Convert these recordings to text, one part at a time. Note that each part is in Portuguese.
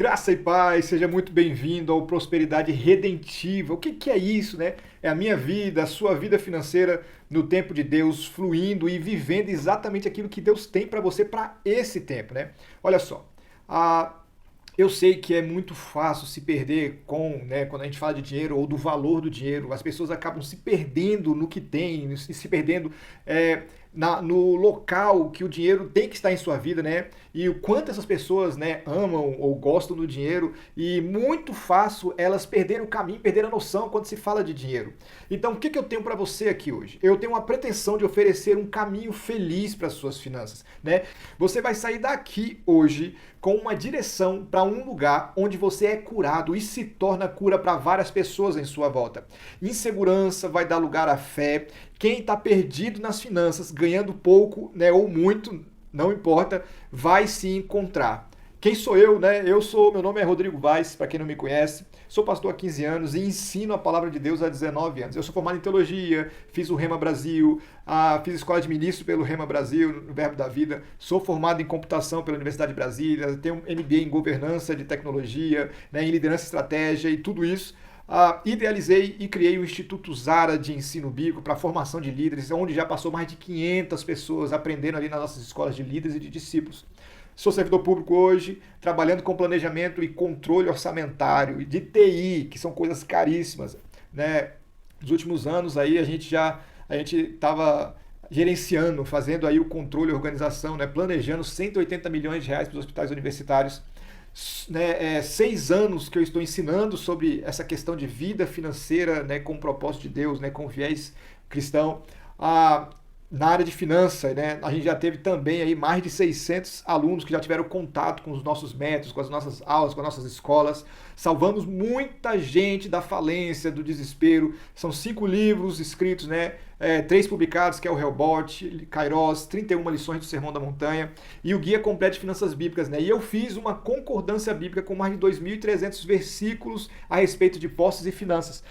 Graça e paz, seja muito bem-vindo ao Prosperidade Redentiva. O que é isso, né? É a minha vida, a sua vida financeira no tempo de Deus, fluindo e vivendo exatamente aquilo que Deus tem para você para esse tempo, né? Olha só, a, eu sei que é muito fácil se perder quando a gente fala de dinheiro ou do valor do dinheiro. As pessoas acabam se perdendo no que tem, se perdendo no local que o dinheiro tem que estar em sua vida, né? E o quanto essas pessoas, né, amam ou gostam do dinheiro e muito fácil elas perderem o caminho, perderem a noção quando se fala de dinheiro. Então, o que eu tenho para você aqui hoje? Eu tenho uma pretensão de oferecer um caminho feliz para as suas finanças, né? Você vai sair daqui hoje com uma direção para um lugar onde você é curado e se torna cura para várias pessoas em sua volta. Insegurança vai dar lugar à fé. Quem está perdido nas finanças, ganhando pouco, né, ou muito, não importa, vai se encontrar. Quem sou eu, né? Meu nome é Rodrigo Vaz, para quem não me conhece. Sou pastor há 15 anos e ensino a palavra de Deus há 19 anos. Eu sou formado em teologia, fiz o Rema Brasil, fiz escola de ministro pelo Rema Brasil, no Verbo da Vida. Sou formado em computação pela Universidade de Brasília, tenho um MBA em governança de tecnologia, né, em liderança e estratégia e tudo isso. Idealizei e criei o Instituto Zara de Ensino Bíblico para a formação de líderes, onde já passou mais de 500 pessoas aprendendo ali nas nossas escolas de líderes e de discípulos. Sou servidor público hoje, trabalhando com planejamento e controle orçamentário, e de TI, que são coisas caríssimas, né? Nos últimos anos aí a gente estava gerenciando, fazendo aí o controle e organização, né? Planejando 180 milhões de reais para os hospitais universitários. Né, 6 anos que eu estou ensinando sobre essa questão de vida financeira, né, com o propósito de Deus, né, com viés cristão. Na área de finanças, né, a gente já teve também aí mais de 600 alunos que já tiveram contato com os nossos métodos, com as nossas aulas, com as nossas escolas. Salvamos muita gente da falência, do desespero. São 5 livros escritos, né, 3 publicados, que é o Hellbot, Kairos, 31 lições do Sermão da Montanha e o Guia Completo de Finanças Bíblicas. Né? E eu fiz uma concordância bíblica com mais de 2.300 versículos a respeito de posses e finanças.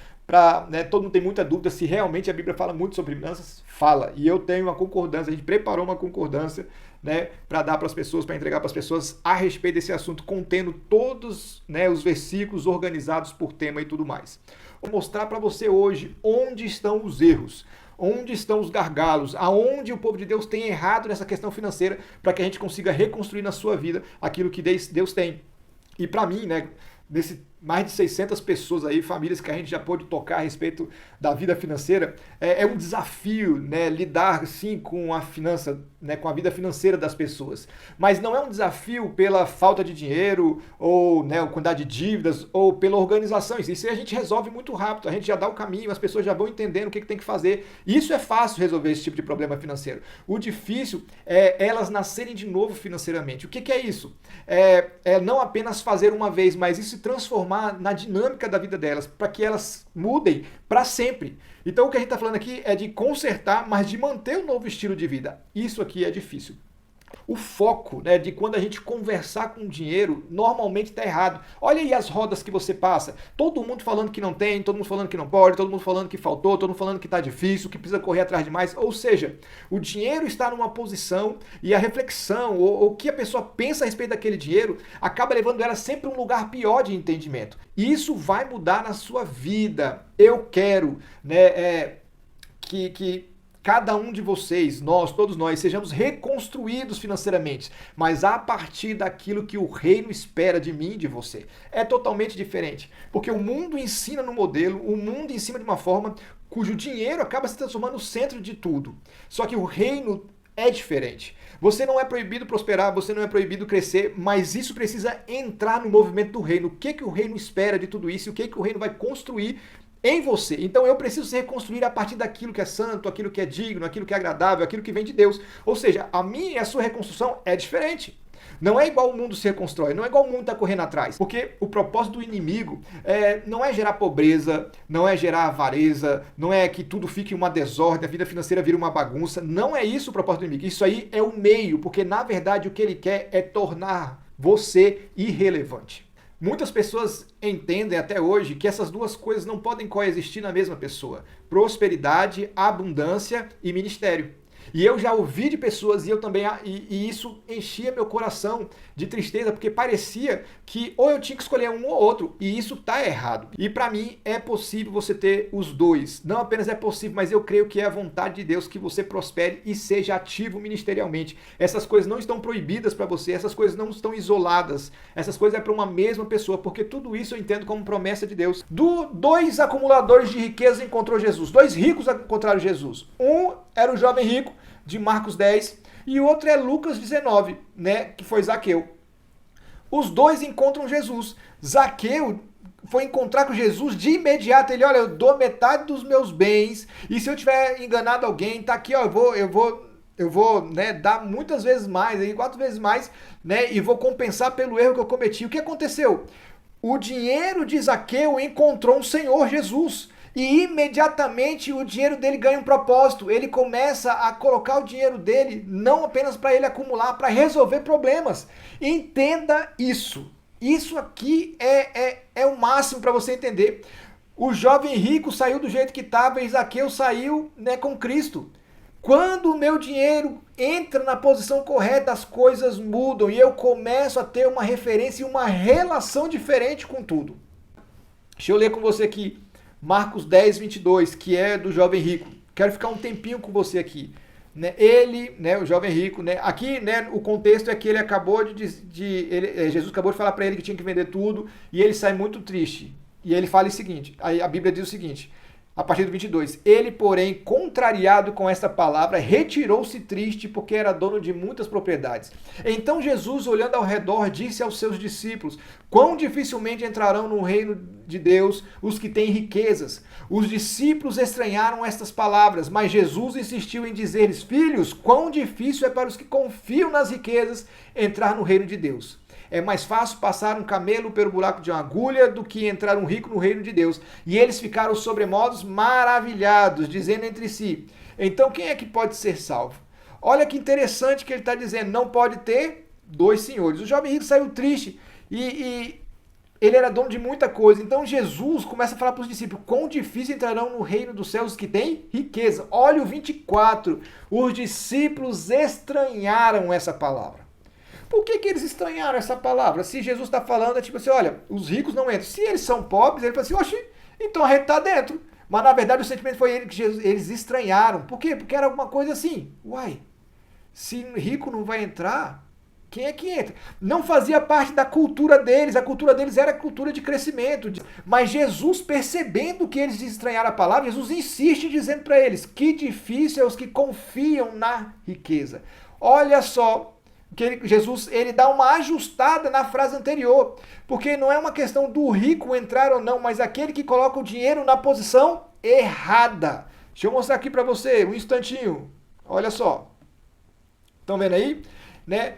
Todo mundo tem muita dúvida se realmente a Bíblia fala muito sobre finanças. Fala. E eu tenho uma concordância, a gente preparou uma concordância, né, para dar para as pessoas, para entregar para as pessoas a respeito desse assunto, contendo todos, né, os versículos organizados por tema e tudo mais. Vou mostrar para você hoje onde estão os erros, onde estão os gargalos, aonde o povo de Deus tem errado nessa questão financeira, para que a gente consiga reconstruir na sua vida aquilo que Deus tem. E para mim, né, mais de 600 pessoas aí, famílias que a gente já pôde tocar a respeito da vida financeira, é um desafio, né, lidar sim com a finança, né, com a vida financeira das pessoas. Mas não é um desafio pela falta de dinheiro ou, né, a quantidade de dívidas ou pela organização. Isso a gente resolve muito rápido, a gente já dá o caminho, as pessoas já vão entendendo o que tem que fazer. Isso é fácil resolver esse tipo de problema financeiro. O difícil é elas nascerem de novo financeiramente. O que é isso? É não apenas fazer uma vez, mas isso se transformar na dinâmica da vida delas, para que elas mudem para sempre. Então o que a gente está falando aqui é de consertar, mas de manter um novo estilo de vida. Isso aqui é difícil. O foco, né, de quando a gente conversar com dinheiro normalmente está errado. Olha aí as rodas que você passa. Todo mundo falando que não tem, todo mundo falando que não pode, todo mundo falando que faltou, todo mundo falando que está difícil, que precisa correr atrás de mais. Ou seja, o dinheiro está numa posição e a reflexão, ou o que a pessoa pensa a respeito daquele dinheiro, acaba levando ela sempre a um lugar pior de entendimento. E isso vai mudar na sua vida. Eu quero, né, que cada um de vocês, todos nós, sejamos reconstruídos financeiramente, mas a partir daquilo que o reino espera de mim e de você. É totalmente diferente, porque o mundo ensina no modelo, o mundo ensina de uma forma cujo dinheiro acaba se transformando no centro de tudo. Só que o reino é diferente. Você não é proibido prosperar, você não é proibido crescer, mas isso precisa entrar no movimento do reino. O que o reino espera de tudo isso e o que o reino vai construir em você. Então eu preciso se reconstruir a partir daquilo que é santo, aquilo que é digno, aquilo que é agradável, aquilo que vem de Deus. Ou seja, a minha e a sua reconstrução é diferente. Não é igual o mundo se reconstrói, não é igual o mundo está correndo atrás. Porque o propósito do inimigo não é gerar pobreza, não é gerar avareza, não é que tudo fique uma desordem, a vida financeira vira uma bagunça. Não é isso o propósito do inimigo. Isso aí é o meio, porque na verdade o que ele quer é tornar você irrelevante. Muitas pessoas entendem até hoje que essas duas coisas não podem coexistir na mesma pessoa: prosperidade, abundância e ministério. E eu já ouvi de pessoas e eu também e isso enchia meu coração de tristeza, porque parecia que ou eu tinha que escolher um ou outro, e isso tá errado. E para mim é possível você ter os dois. Não apenas é possível, mas eu creio que é a vontade de Deus que você prospere e seja ativo ministerialmente. Essas coisas não estão proibidas para você, essas coisas não estão isoladas. Essas coisas é para uma mesma pessoa, porque tudo isso eu entendo como promessa de Deus. Dois acumuladores de riqueza encontrou Jesus. Dois ricos encontraram Jesus. Um era o jovem rico de Marcos 10 e o outro é Lucas 19, né, que foi Zaqueu. Os dois encontram Jesus. Zaqueu foi encontrar com Jesus de imediato. Ele, olha, eu dou metade dos meus bens e se eu tiver enganado alguém, tá aqui, ó, eu vou, né, dar muitas vezes mais, aí 4 vezes mais, né, e vou compensar pelo erro que eu cometi. O que aconteceu? O dinheiro de Zaqueu encontrou um Senhor Jesus. E imediatamente o dinheiro dele ganha um propósito. Ele começa a colocar o dinheiro dele não apenas para ele acumular, para resolver problemas. Entenda isso. Isso aqui é o máximo para você entender. O jovem rico saiu do jeito que estava e Zaqueu saiu, né, com Cristo. Quando o meu dinheiro entra na posição correta, as coisas mudam e eu começo a ter uma referência e uma relação diferente com tudo. Deixa eu ler com você aqui. Marcos 10, 22, que é do jovem rico. Quero ficar um tempinho com você aqui. Né? Ele, né, o jovem rico, né, aqui, né, o contexto é que ele acabou Jesus acabou de falar para ele que tinha que vender tudo e ele sai muito triste. E ele fala o seguinte, a Bíblia diz o seguinte, a partir do 22, ele, porém, contrariado com esta palavra, retirou-se triste porque era dono de muitas propriedades. Então Jesus, olhando ao redor, disse aos seus discípulos, quão dificilmente entrarão no reino de Deus os que têm riquezas. Os discípulos estranharam estas palavras, mas Jesus insistiu em dizer-lhes, filhos, quão difícil é para os que confiam nas riquezas entrar no reino de Deus. É mais fácil passar um camelo pelo buraco de uma agulha do que entrar um rico no reino de Deus. E eles ficaram sobremodos maravilhados, dizendo entre si, então quem é que pode ser salvo? Olha que interessante que ele está dizendo, não pode ter dois senhores. O jovem rico saiu triste e ele era dono de muita coisa. Então Jesus começa a falar para os discípulos, quão difícil entrarão no reino dos céus os que têm riqueza. Olha o 24, os discípulos estranharam essa palavra. Por que eles estranharam essa palavra? Se Jesus está falando, é tipo assim, olha, os ricos não entram. Se eles são pobres, ele fala assim, oxe, então a gente está dentro. Mas na verdade o sentimento foi ele que eles estranharam. Por quê? Porque era alguma coisa assim, uai, se rico não vai entrar, quem é que entra? Não fazia parte da cultura deles, a cultura deles era a cultura de crescimento. Mas Jesus, percebendo que eles estranharam a palavra, Jesus insiste dizendo para eles, que difícil é os que confiam na riqueza. Olha só, que Jesus ele dá uma ajustada na frase anterior, porque não é uma questão do rico entrar ou não, mas aquele que coloca o dinheiro na posição errada. Deixa eu mostrar aqui para você, um instantinho. Olha só. Estão vendo aí? Né?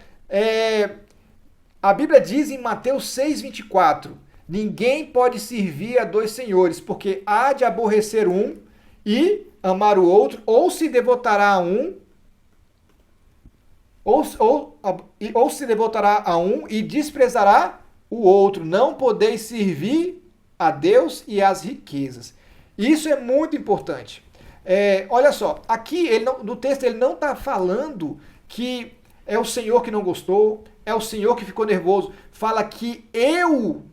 A Bíblia diz em Mateus 6,24, ninguém pode servir a dois senhores, porque há de aborrecer um e amar o outro, ou se devotará a um, ou se devotará a um e desprezará o outro. Não podeis servir a Deus e às riquezas. Isso é muito importante. Olha só, aqui no texto ele não está falando que é o Senhor que não gostou, é o Senhor que ficou nervoso. Fala que eu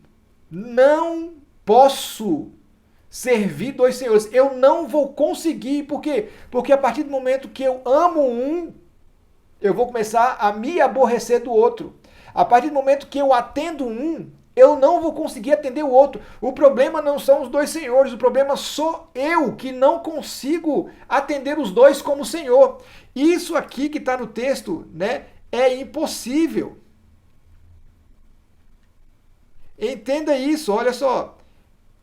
não posso servir dois senhores. Eu não vou conseguir. Por quê? Porque a partir do momento que eu amo um, eu vou começar a me aborrecer do outro. A partir do momento que eu atendo um, eu não vou conseguir atender o outro. O problema não são os dois senhores, o problema sou eu que não consigo atender os dois como Senhor. Isso aqui que está no texto, né, é impossível. Entenda isso, olha só.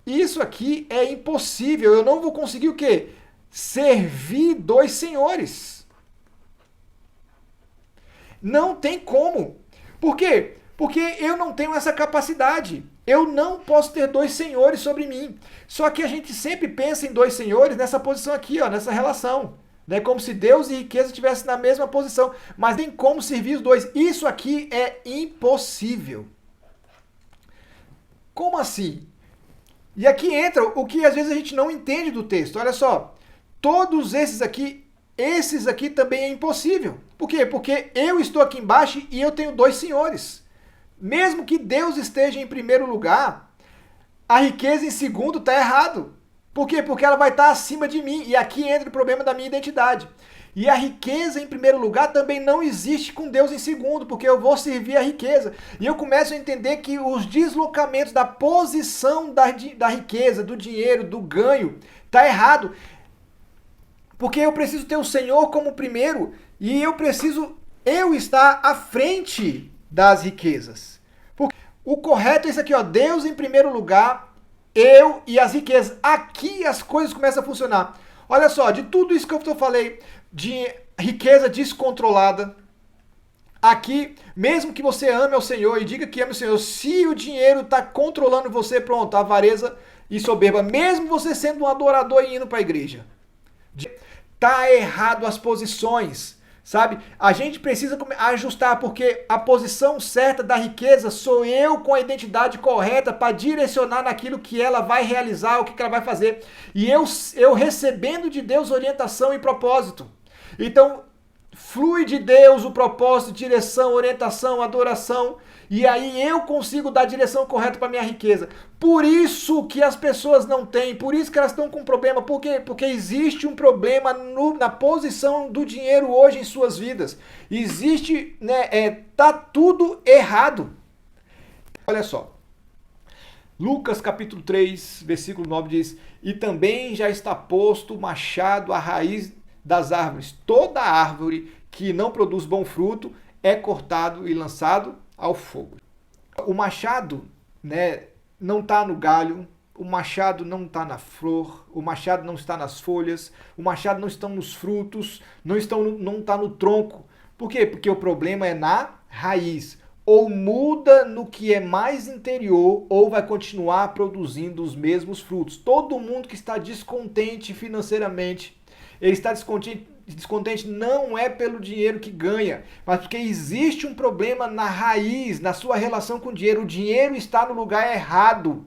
Isso aqui é impossível. Eu não vou conseguir o quê? Servir dois senhores. Não tem como. Por quê? Porque eu não tenho essa capacidade. Eu não posso ter dois senhores sobre mim. Só que a gente sempre pensa em dois senhores nessa posição aqui, ó, nessa relação. Né? Como se Deus e riqueza estivessem na mesma posição. Mas tem como servir os dois. Isso aqui é impossível. Como assim? E aqui entra o que às vezes a gente não entende do texto. Olha só. Todos esses aqui esses aqui também é impossível. Por quê? Porque eu estou aqui embaixo e eu tenho dois senhores. Mesmo que Deus esteja em primeiro lugar, a riqueza em segundo está errado. Por quê? Porque ela vai estar acima de mim. E aqui entra o problema da minha identidade. E a riqueza em primeiro lugar também não existe com Deus em segundo, porque eu vou servir a riqueza. E eu começo a entender que os deslocamentos da posição da riqueza, do dinheiro, do ganho, está errado. Porque eu preciso ter o Senhor como primeiro e eu preciso estar à frente das riquezas. Porque o correto é isso aqui, ó, Deus em primeiro lugar, eu e as riquezas. Aqui as coisas começam a funcionar. Olha só, de tudo isso que eu falei, de riqueza descontrolada, aqui, mesmo que você ame ao Senhor e diga que ama o Senhor, se o dinheiro está controlando você, pronto, avareza e soberba, mesmo você sendo um adorador e indo para a igreja. Tá errado as posições, sabe? A gente precisa ajustar, porque a posição certa da riqueza sou eu com a identidade correta para direcionar naquilo que ela vai realizar, o que ela vai fazer. E eu recebendo de Deus orientação e propósito. Então, flui de Deus o propósito, direção, orientação, adoração, e aí eu consigo dar a direção correta para minha riqueza. Por isso que as pessoas não têm, por isso que elas estão com problema. Por quê? Porque existe um problema na posição do dinheiro hoje em suas vidas. Existe, tá tudo errado. Olha só. Lucas capítulo 3, versículo 9 diz: "E também já está posto o machado à raiz das árvores. Toda árvore que não produz bom fruto é cortado e lançado ao fogo." O machado, não está no galho, o machado não está na flor, o machado não está nas folhas, o machado não está nos frutos, não está no tronco. Por quê? Porque o problema é na raiz. Ou muda no que é mais interior, ou vai continuar produzindo os mesmos frutos. Todo mundo que está descontente financeiramente, ele está descontente não é pelo dinheiro que ganha, mas porque existe um problema na raiz, na sua relação com o dinheiro. O dinheiro está no lugar errado.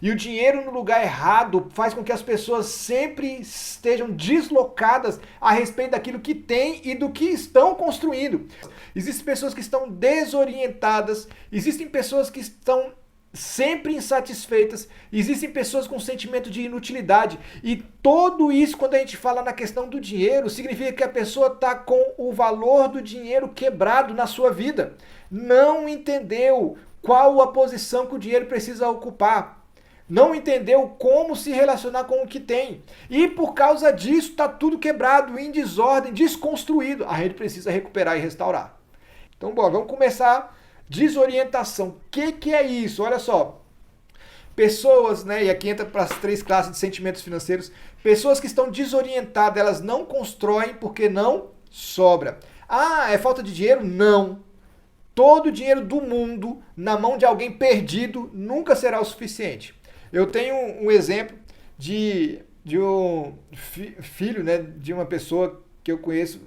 E o dinheiro no lugar errado faz com que as pessoas sempre estejam deslocadas a respeito daquilo que têm e do que estão construindo. Existem pessoas que estão desorientadas, existem pessoas que estão sempre insatisfeitas, existem pessoas com sentimento de inutilidade, e tudo isso, quando a gente fala na questão do dinheiro, significa que a pessoa está com o valor do dinheiro quebrado na sua vida, não entendeu qual a posição que o dinheiro precisa ocupar, não entendeu como se relacionar com o que tem, e por causa disso está tudo quebrado, em desordem, desconstruído. A gente precisa recuperar e restaurar. Então, bora, vamos começar. Desorientação. O que é isso? Olha só. Pessoas, e aqui entra para as 3 classes de sentimentos financeiros. Pessoas que estão desorientadas, elas não constroem porque não sobra. Ah, é falta de dinheiro? Não. Todo o dinheiro do mundo na mão de alguém perdido nunca será o suficiente. Eu tenho um exemplo de um filho, de uma pessoa que eu conheço,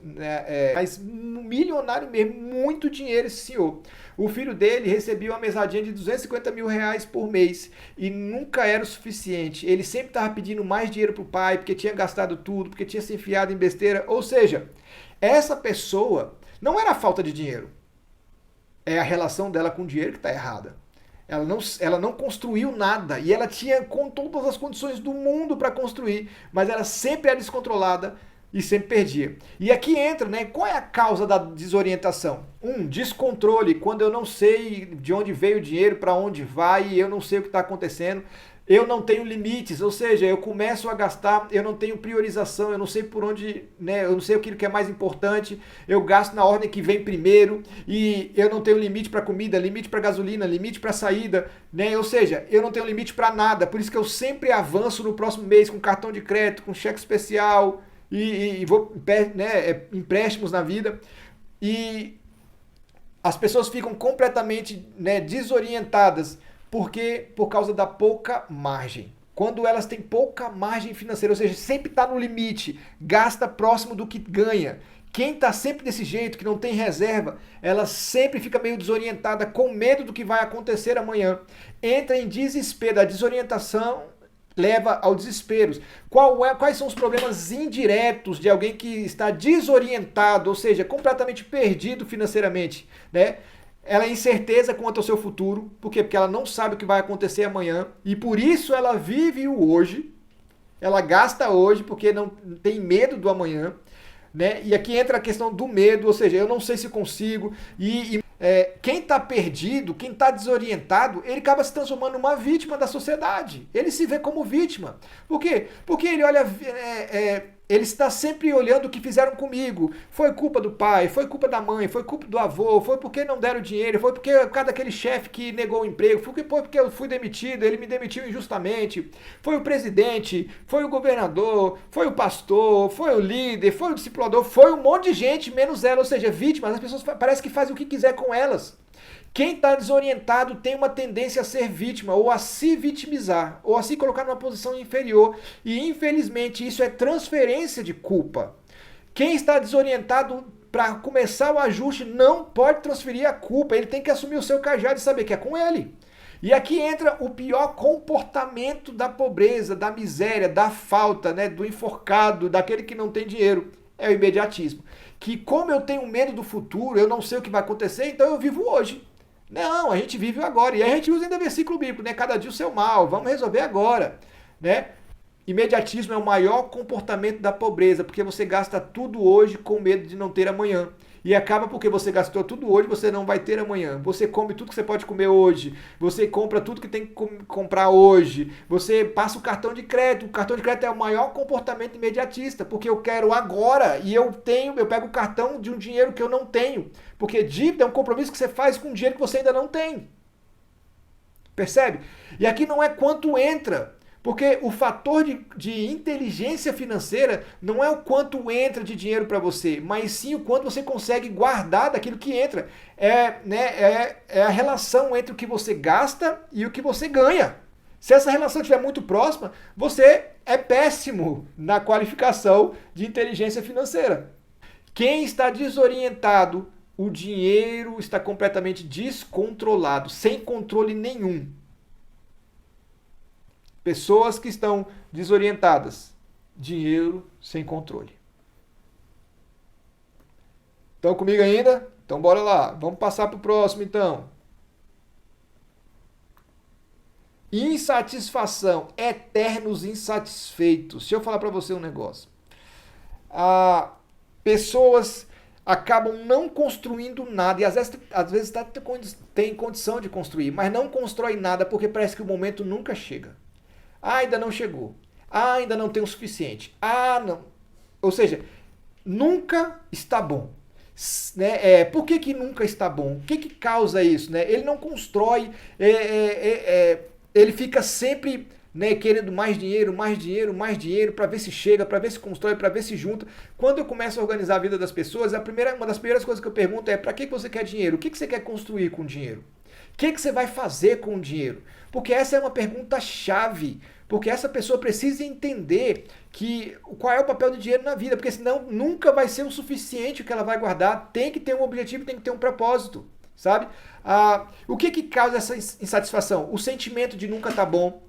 mas milionário mesmo, muito dinheiro esse senhor. O filho dele recebia uma mesadinha de R$250 mil por mês e nunca era o suficiente. Ele sempre estava pedindo mais dinheiro para o pai, porque tinha gastado tudo, porque tinha se enfiado em besteira. Ou seja, essa pessoa não era falta de dinheiro. É a relação dela com o dinheiro que está errada. Ela não construiu nada e ela tinha com todas as condições do mundo para construir, mas ela sempre era descontrolada e sempre perdia. E aqui entra, qual é a causa da desorientação? Descontrole, quando eu não sei de onde veio o dinheiro, para onde vai, eu não sei o que está acontecendo, eu não tenho limites, ou seja, eu começo a gastar, eu não tenho priorização, eu não sei por onde, eu não sei aquilo que é mais importante, eu gasto na ordem que vem primeiro, e eu não tenho limite para comida, limite para gasolina, limite para saída, ou seja, eu não tenho limite para nada, por isso que eu sempre avanço no próximo mês com cartão de crédito, com cheque especial, e vou empréstimos na vida, e as pessoas ficam completamente desorientadas, porque por causa da pouca margem. Quando elas têm pouca margem financeira, ou seja, sempre está no limite, gasta próximo do que ganha. Quem está sempre desse jeito, que não tem reserva, ela sempre fica meio desorientada, com medo do que vai acontecer amanhã. Entra em desespero, a desorientação leva ao desespero. Quais são os problemas indiretos de alguém que está desorientado, ou seja, completamente perdido financeiramente, né? Ela é incerteza quanto ao seu futuro. Por quê? Porque ela não sabe o que vai acontecer amanhã. E por isso ela vive o hoje. Ela gasta hoje porque não tem medo do amanhã. Né? E aqui entra a questão do medo, ou seja, eu não sei se consigo. Quem está perdido, quem está desorientado, ele acaba se transformando numa vítima da sociedade. Ele se vê como vítima. Por quê? Porque ele olha... ele está sempre olhando o que fizeram comigo. Foi culpa do pai, foi culpa da mãe, foi culpa do avô, foi porque não deram dinheiro, foi porque por causa daquele chefe que negou o emprego, foi porque eu fui demitido, ele me demitiu injustamente, foi o presidente, foi o governador, foi o pastor, foi o líder, foi o discipulador, foi um monte de gente, menos ela, ou seja, vítimas. As pessoas parecem que fazem o que quiser com elas. Quem está desorientado tem uma tendência a ser vítima, ou a se vitimizar, ou a se colocar numa posição inferior. E infelizmente isso é transferência de culpa. Quem está desorientado, para começar o ajuste, não pode transferir a culpa. Ele tem que assumir o seu cajado e saber que é com ele. E aqui entra o pior comportamento da pobreza, da miséria, da falta, né, do enforcado, daquele que não tem dinheiro. É o imediatismo. Que como eu tenho medo do futuro, eu não sei o que vai acontecer, então eu vivo hoje. Não, a gente vive agora. E a gente usa ainda versículo bíblico, né? Cada dia o seu mal, vamos resolver agora, né? Imediatismo é o maior comportamento da pobreza, porque você gasta tudo hoje com medo de não ter amanhã. E acaba porque você gastou tudo hoje, você não vai ter amanhã. Você come tudo que você pode comer hoje. Você compra tudo que tem que comprar hoje. Você passa o cartão de crédito. O cartão de crédito é o maior comportamento imediatista, porque eu quero agora e eu pego o cartão de um dinheiro que eu não tenho. Porque dívida é um compromisso que você faz com um dinheiro que você ainda não tem. Percebe? E aqui não é quanto entra. Porque o fator de inteligência financeira não é o quanto entra de dinheiro para você, mas sim o quanto você consegue guardar daquilo que entra. É a relação entre o que você gasta e o que você ganha. Se essa relação estiver muito próxima, você é péssimo na qualificação de inteligência financeira. Quem está desorientado, o dinheiro está completamente descontrolado, sem controle nenhum. Pessoas que estão desorientadas, dinheiro sem controle. Estão comigo ainda? Então bora lá, vamos passar para o próximo então. Insatisfação, eternos insatisfeitos. Deixa eu falar para você um negócio. Pessoas acabam não construindo nada, e às vezes tem condição de construir, mas não constrói nada porque parece que o momento nunca chega. Ainda não chegou. Ainda não tem o suficiente. Não. Ou seja, nunca está bom. Né? Por que nunca está bom? O que causa isso? Né? Ele não constrói, ele fica sempre, né, querendo mais dinheiro, mais dinheiro, mais dinheiro, para ver se chega, para ver se constrói, para ver se junta. Quando eu começo a organizar a vida das pessoas, uma das primeiras coisas que eu pergunto é: para que você quer dinheiro? O que você quer construir com dinheiro? O que você vai fazer com o dinheiro? Porque essa é uma pergunta chave. Porque essa pessoa precisa entender qual é o papel do dinheiro na vida, porque senão nunca vai ser o suficiente o que ela vai guardar. Tem que ter um objetivo, tem que ter um propósito, sabe? O que causa essa insatisfação? O sentimento de nunca tá bom.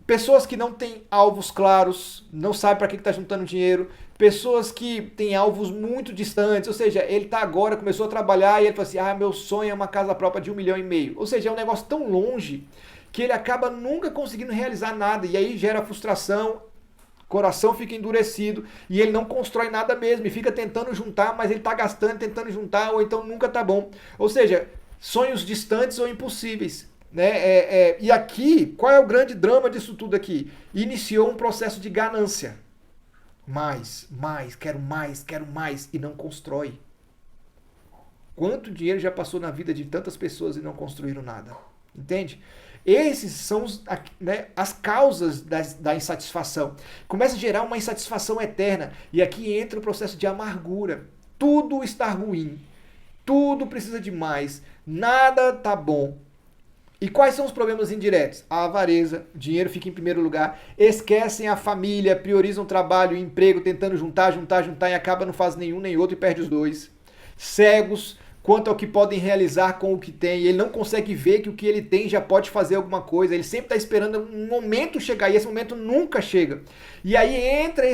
Pessoas que não têm alvos claros, não sabem para que está juntando dinheiro. Pessoas que têm alvos muito distantes, ou seja, ele está agora, começou a trabalhar e ele fala assim: meu sonho é uma casa própria de 1,5 milhão. Ou seja, é um negócio tão longe que ele acaba nunca conseguindo realizar nada, e aí gera frustração, coração fica endurecido, e ele não constrói nada mesmo, e fica tentando juntar, mas ele está gastando, tentando juntar, ou então nunca tá bom. Ou seja, sonhos distantes ou impossíveis. Né? E aqui, qual é o grande drama disso tudo aqui? Iniciou um processo de ganância. Mais, quero mais, e não constrói. Quanto dinheiro já passou na vida de tantas pessoas e não construíram nada? Entende? Esses são as causas da insatisfação. Começa a gerar uma insatisfação eterna. E aqui entra o processo de amargura. Tudo está ruim. Tudo precisa de mais. Nada está bom. E quais são os problemas indiretos? A avareza, o dinheiro fica em primeiro lugar. Esquecem a família, priorizam o trabalho, o emprego, tentando juntar e acaba não faz nenhum nem outro e perde os dois. Cegos, quanto ao que podem realizar com o que tem. Ele não consegue ver que o que ele tem já pode fazer alguma coisa. Ele sempre está esperando um momento chegar e esse momento nunca chega. E aí entra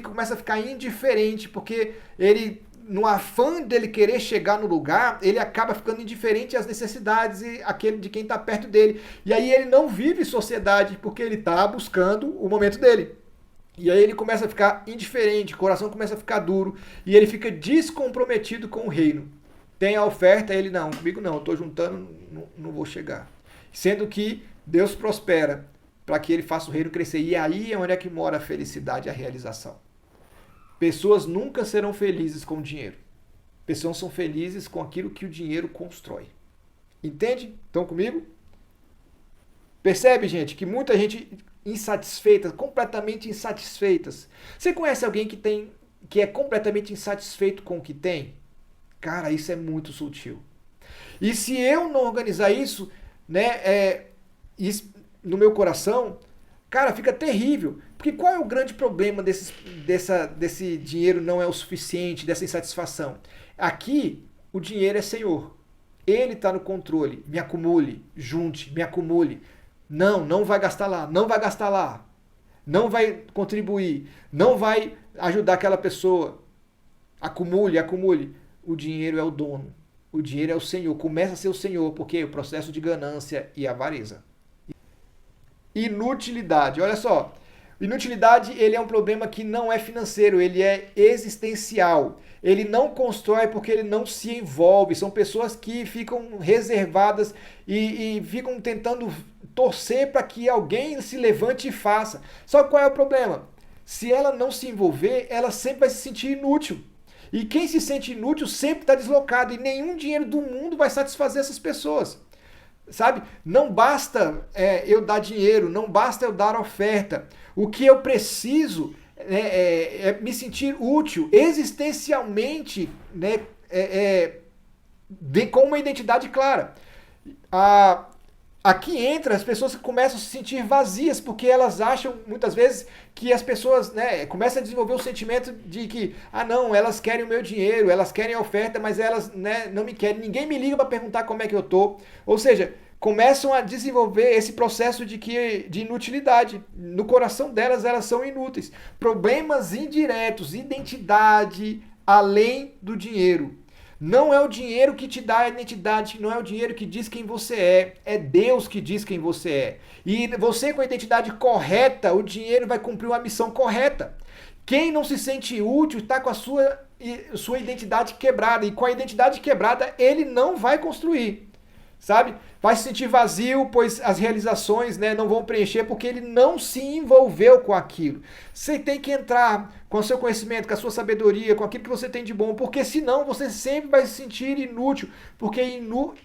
começa a ficar indiferente, porque ele, no afã dele querer chegar no lugar, ele acaba ficando indiferente às necessidades e aquele de quem está perto dele. E aí ele não vive sociedade, porque ele está buscando o momento dele. E aí ele começa a ficar indiferente, o coração começa a ficar duro e ele fica descomprometido com o reino. Tem a oferta, ele não, comigo não, eu estou juntando, não vou chegar. Sendo que Deus prospera para que ele faça o reino crescer. E aí é onde é que mora a felicidade e a realização. Pessoas nunca serão felizes com dinheiro. Pessoas são felizes com aquilo que o dinheiro constrói. Entende? Estão comigo? Percebe, gente, que muita gente insatisfeita, completamente insatisfeitas. Você conhece alguém que é completamente insatisfeito com o que tem? Cara, isso é muito sutil. E se eu não organizar isso, né, no meu coração, cara, fica terrível. Porque qual é o grande problema desse dinheiro não é o suficiente, dessa insatisfação? Aqui, o dinheiro é Senhor. Ele está no controle. Me acumule, junte, me acumule. Não vai gastar lá, não vai gastar lá. Não vai contribuir, não vai ajudar aquela pessoa. Acumule, acumule. O dinheiro é o dono. O dinheiro é o Senhor. Começa a ser o Senhor, porque o processo de ganância e avareza. Inutilidade. Olha só. Inutilidade, ele é um problema que não é financeiro, ele é existencial. Ele não constrói porque ele não se envolve. São pessoas que ficam reservadas e ficam tentando torcer para que alguém se levante e faça. Só que qual é o problema? Se ela não se envolver, ela sempre vai se sentir inútil. E quem se sente inútil sempre está deslocado e nenhum dinheiro do mundo vai satisfazer essas pessoas. Sabe? Não basta eu dar dinheiro, não basta eu dar oferta. O que eu preciso é me sentir útil existencialmente, né, com uma identidade clara. Aqui entra as pessoas que começam a se sentir vazias, porque elas acham muitas vezes que as pessoas, né, começam a desenvolver o sentimento de que, não, elas querem o meu dinheiro, elas querem a oferta, mas elas, né, não me querem, ninguém me liga para perguntar como é que eu tô. Ou seja, começam a desenvolver esse processo de inutilidade. No coração delas, elas são inúteis. Problemas indiretos, identidade além do dinheiro. Não é o dinheiro que te dá a identidade, não é o dinheiro que diz quem você é Deus que diz quem você é. E você com a identidade correta, o dinheiro vai cumprir uma missão correta. Quem não se sente útil está com a sua identidade quebrada, e com a identidade quebrada ele não vai construir. Sabe? Vai se sentir vazio, pois as realizações, né, não vão preencher porque ele não se envolveu com aquilo. Você tem que entrar com o seu conhecimento, com a sua sabedoria, com aquilo que você tem de bom, porque senão você sempre vai se sentir inútil, porque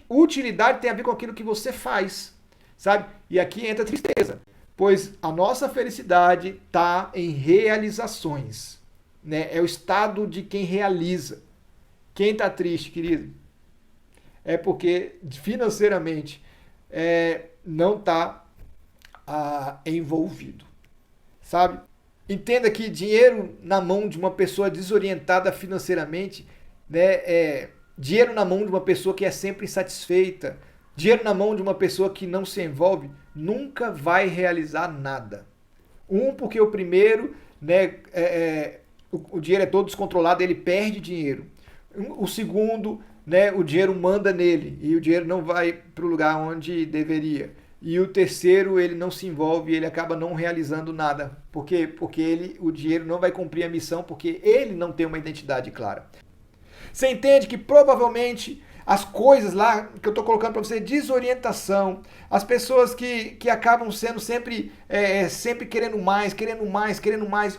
utilidade tem a ver com aquilo que você faz, sabe? E aqui entra a tristeza, pois a nossa felicidade está em realizações, né? É o estado de quem realiza. Quem está triste, querido? É porque financeiramente não está envolvido, sabe? Entenda que dinheiro na mão de uma pessoa desorientada financeiramente, né, dinheiro na mão de uma pessoa que é sempre insatisfeita, dinheiro na mão de uma pessoa que não se envolve, nunca vai realizar nada. Porque o primeiro, né, o dinheiro é todo descontrolado, ele perde dinheiro. O segundo, né, o dinheiro manda nele e o dinheiro não vai para o lugar onde deveria. E o terceiro, ele não se envolve, ele acaba não realizando nada. Por quê? Porque o dinheiro não vai cumprir a missão, porque ele não tem uma identidade clara. Você entende que provavelmente as coisas lá que eu estou colocando para você, desorientação, as pessoas que acabam sendo sempre querendo mais,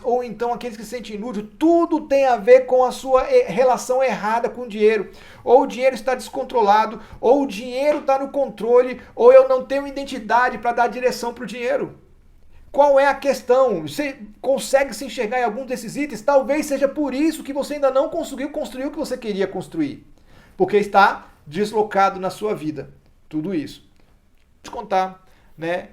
ou então aqueles que se sentem inúteis, tudo tem a ver com a sua relação errada com o dinheiro. Ou o dinheiro está descontrolado, ou o dinheiro está no controle, ou eu não tenho identidade para dar direção para o dinheiro. Qual é a questão? Você consegue se enxergar em algum desses itens? Talvez seja por isso que você ainda não conseguiu construir o que você queria construir. Porque está deslocado na sua vida. Tudo isso. Vou te contar, né,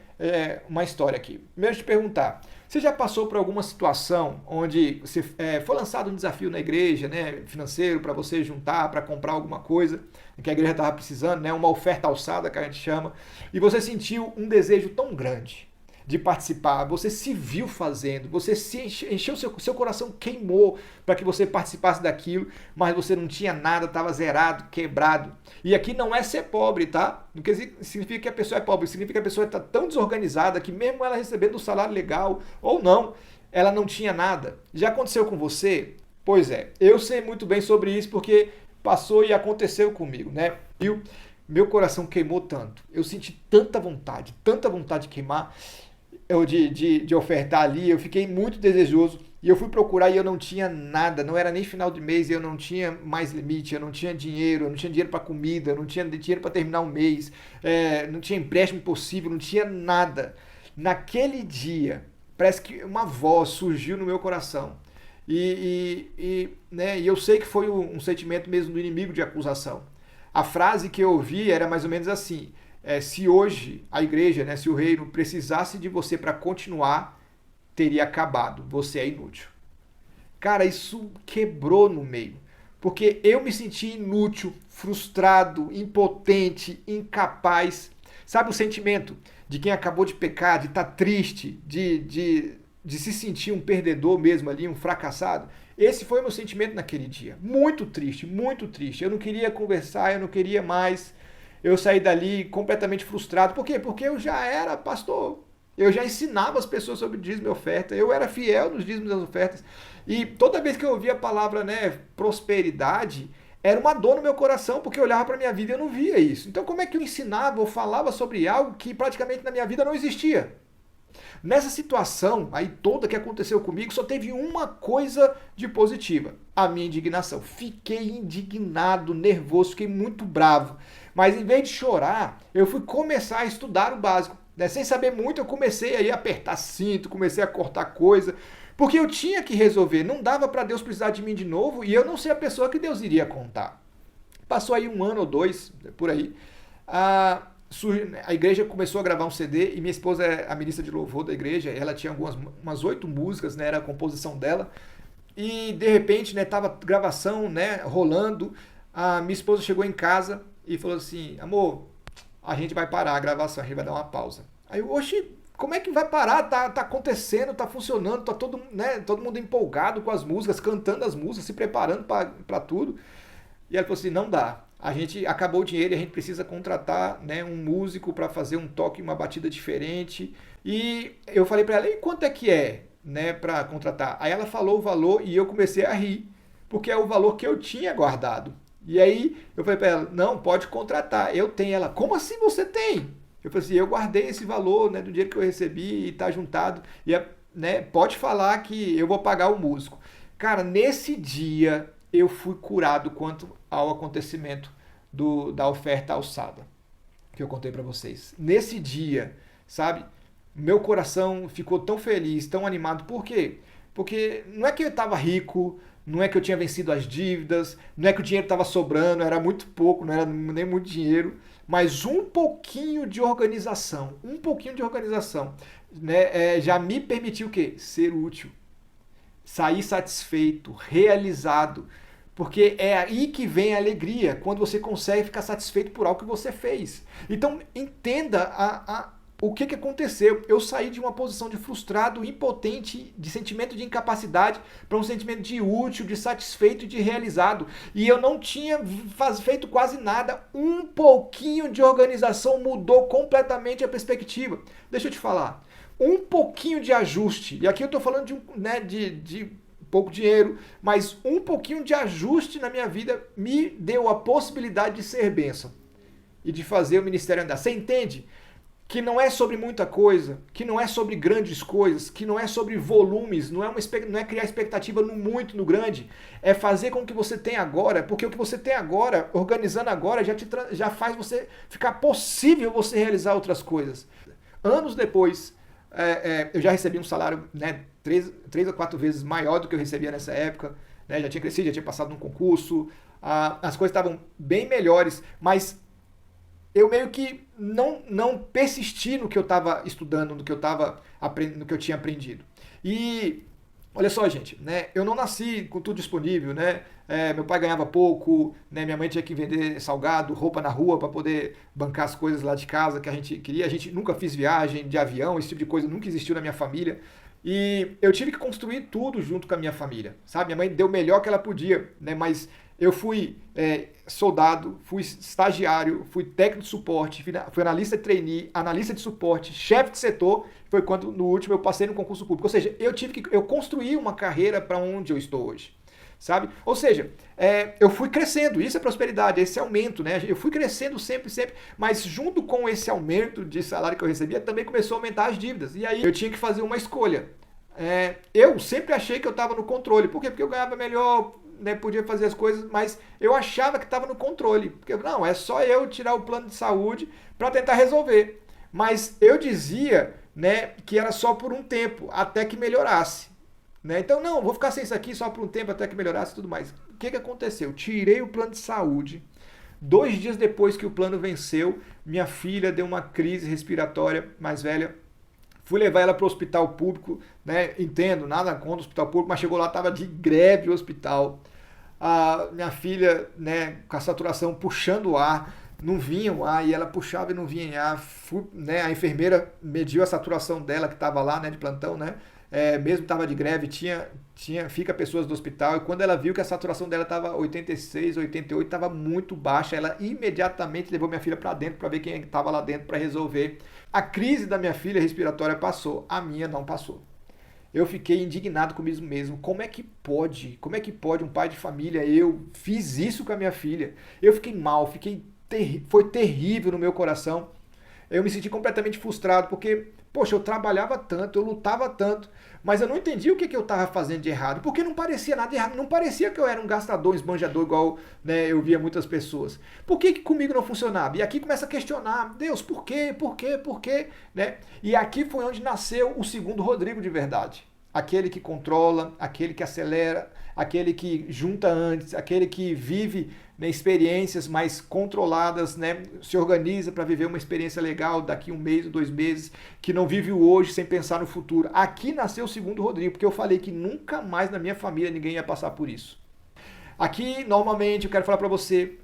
uma história aqui. Primeiro te perguntar, Você já passou por alguma situação onde você, foi lançado um desafio na igreja, né, financeiro, para você juntar, para comprar alguma coisa que a igreja estava precisando, né, uma oferta alçada que a gente chama, e você sentiu um desejo tão grande de participar, você se viu fazendo, você se encheu, seu coração queimou para que você participasse daquilo, mas você não tinha nada, estava zerado, quebrado. E aqui não é ser pobre, tá? Não significa que a pessoa é pobre, significa que a pessoa está tão desorganizada que mesmo ela recebendo um salário legal ou não, ela não tinha nada. Já aconteceu com você? Pois é, eu sei muito bem sobre isso porque passou e aconteceu comigo, né? E meu coração queimou tanto, eu senti tanta vontade de queimar, de ofertar ali, eu fiquei muito desejoso e eu fui procurar e eu não tinha nada, não era nem final de mês, eu não tinha mais limite, eu não tinha dinheiro para comida, eu não tinha dinheiro para terminar o mês, não tinha empréstimo possível, não tinha nada. Naquele dia, parece que uma voz surgiu no meu coração né, e eu sei que foi um sentimento mesmo do inimigo de acusação. A frase que eu ouvi era mais ou menos assim: se hoje a igreja, né, se o reino precisasse de você para continuar, teria acabado, você é inútil. Cara, isso quebrou no meio, porque eu me senti inútil, frustrado, impotente, incapaz. Sabe o sentimento de quem acabou de pecar, de estar triste, de se sentir um perdedor mesmo ali, um fracassado? Esse foi o meu sentimento naquele dia. Muito triste, muito triste. Eu não queria conversar, eu não queria mais. Eu saí dali completamente frustrado. Por quê? Porque eu já era pastor. Eu já ensinava as pessoas sobre dízimo e oferta. Eu era fiel nos dízimos e das ofertas. E toda vez que eu ouvia a palavra, né, prosperidade, era uma dor no meu coração, porque eu olhava para a minha vida e eu não via isso. Então como é que eu ensinava ou falava sobre algo que praticamente na minha vida não existia? Nessa situação aí toda que aconteceu comigo, só teve uma coisa de positiva: a minha indignação. Fiquei indignado, nervoso, fiquei muito bravo. Mas em vez de chorar, eu fui começar a estudar o básico. Né? Sem saber muito, eu comecei aí a apertar cinto, comecei a cortar coisa, porque eu tinha que resolver. Não dava para Deus precisar de mim de novo e eu não sei a pessoa que Deus iria contar. Passou aí 1 ano ou 2, por aí. A igreja começou a gravar um CD e minha esposa é a ministra de louvor da igreja. Ela tinha umas 8 músicas, né, era a composição dela. E de repente, né, tava gravação, né, rolando. A minha esposa chegou em casa e falou assim: amor, a gente vai parar a gravação, a gente vai dar uma pausa. Aí eu, oxe, como é que vai parar? Tá acontecendo, tá funcionando, tá todo mundo empolgado com as músicas, cantando as músicas, se preparando para tudo. E ela falou assim: não dá. A gente acabou o dinheiro e a gente precisa contratar, né, um músico para fazer um toque, uma batida diferente. E eu falei para ela: e quanto é que é, né, para contratar? Aí ela falou o valor e eu comecei a rir, porque é o valor que eu tinha guardado. E aí eu falei para ela: não, pode contratar, eu tenho. Ela: como assim você tem? Eu falei assim: eu guardei esse valor, né, do dinheiro que eu recebi e está juntado. E, né, pode falar que eu vou pagar o músico. Cara, nesse dia eu fui curado quanto ao acontecimento da oferta alçada que eu contei para vocês. Nesse dia, sabe, meu coração ficou tão feliz, tão animado. Por quê? Porque não é que eu estava rico, não é que eu tinha vencido as dívidas, não é que o dinheiro estava sobrando, era muito pouco, não era nem muito dinheiro, mas um pouquinho de organização, né, já me permitiu o quê? Ser útil, sair satisfeito, realizado. Porque é aí que vem a alegria, quando você consegue ficar satisfeito por algo que você fez. Então entenda o que aconteceu. Eu saí de uma posição de frustrado, impotente, de sentimento de incapacidade, para um sentimento de útil, de satisfeito e de realizado. E eu não tinha feito quase nada. Um pouquinho de organização mudou completamente a perspectiva. Deixa eu te falar. Um pouquinho de ajuste, e aqui eu estou falando de pouco dinheiro, mas um pouquinho de ajuste na minha vida me deu a possibilidade de ser bênção e de fazer o ministério andar. Você entende que não é sobre muita coisa, que não é sobre grandes coisas, que não é sobre volumes, não é criar expectativa no muito, no grande, é fazer com o que você tem agora, porque o que você tem agora, organizando agora, já faz você ficar possível você realizar outras coisas. Anos depois, eu já recebi um salário, né, 3 a 4 vezes maior do que eu recebia nessa época, né, já tinha crescido, já tinha passado num concurso, as coisas estavam bem melhores, mas eu meio que não persisti no que eu estava estudando, no que eu tinha aprendido. E olha só, gente, né? Eu não nasci com tudo disponível, né? Meu pai ganhava pouco, né? Minha mãe tinha que vender salgado, roupa na rua para poder bancar as coisas lá de casa que a gente queria. A gente nunca fez viagem de avião, esse tipo de coisa nunca existiu na minha família. E eu tive que construir tudo junto com a minha família, sabe? Minha mãe deu o melhor que ela podia, né? Mas eu fui soldado, fui estagiário, fui técnico de suporte, fui analista de trainee, analista de suporte, chefe de setor. Foi quando no último eu passei no concurso público. Ou seja, eu construí uma carreira para onde eu estou hoje, sabe? Ou seja, eu fui crescendo. Isso é prosperidade, esse aumento, né? Eu fui crescendo sempre, sempre. Mas junto com esse aumento de salário que eu recebia, também começou a aumentar as dívidas. E aí eu tinha que fazer uma escolha. Eu sempre achei que eu estava no controle. Por quê? Porque eu ganhava melhor, né, podia fazer as coisas, mas eu achava que estava no controle. Porque não, é só eu tirar o plano de saúde para tentar resolver. Mas eu dizia, né, que era só por um tempo, até que melhorasse. Né? Então, não, vou ficar sem isso aqui só por um tempo, até que melhorasse e tudo mais. O que aconteceu? Tirei o plano de saúde. 2 dias depois que o plano venceu, minha filha deu uma crise respiratória mais velha. Fui levar ela para o hospital público, né? Entendo, nada contra o hospital público, mas chegou lá, estava de greve o hospital. A minha filha, né, com a saturação puxando o ar, não vinha o ar, e ela puxava e não vinha em ar. Né, a enfermeira mediu a saturação dela, que estava lá, né, de plantão, né? Mesmo estava de greve, fica pessoas do hospital, e quando ela viu que a saturação dela estava 86, 88, estava muito baixa, ela imediatamente levou minha filha para dentro para ver quem estava lá dentro para resolver. A crise da minha filha respiratória passou, a minha não passou. Eu fiquei indignado comigo mesmo. Como é que pode? Como é que pode um pai de família? Eu fiz isso com a minha filha. Eu fiquei mal, foi terrível no meu coração. Eu me senti completamente frustrado, porque, poxa, eu trabalhava tanto, eu lutava tanto, mas eu não entendi o que eu estava fazendo de errado, porque não parecia nada de errado, não parecia que eu era um gastador, um esbanjador, igual, né, eu via muitas pessoas. Por que comigo não funcionava? E aqui começa a questionar, Deus, por quê, por quê, por quê? Né? E aqui foi onde nasceu o segundo Rodrigo de verdade. Aquele que controla, aquele que acelera, aquele que junta antes, aquele que vive, né, experiências mais controladas, né, se organiza para viver uma experiência legal daqui 1 mês, 2 meses, que não vive o hoje sem pensar no futuro. Aqui nasceu o segundo Rodrigo, porque eu falei que nunca mais na minha família ninguém ia passar por isso. Aqui, normalmente, eu quero falar para você,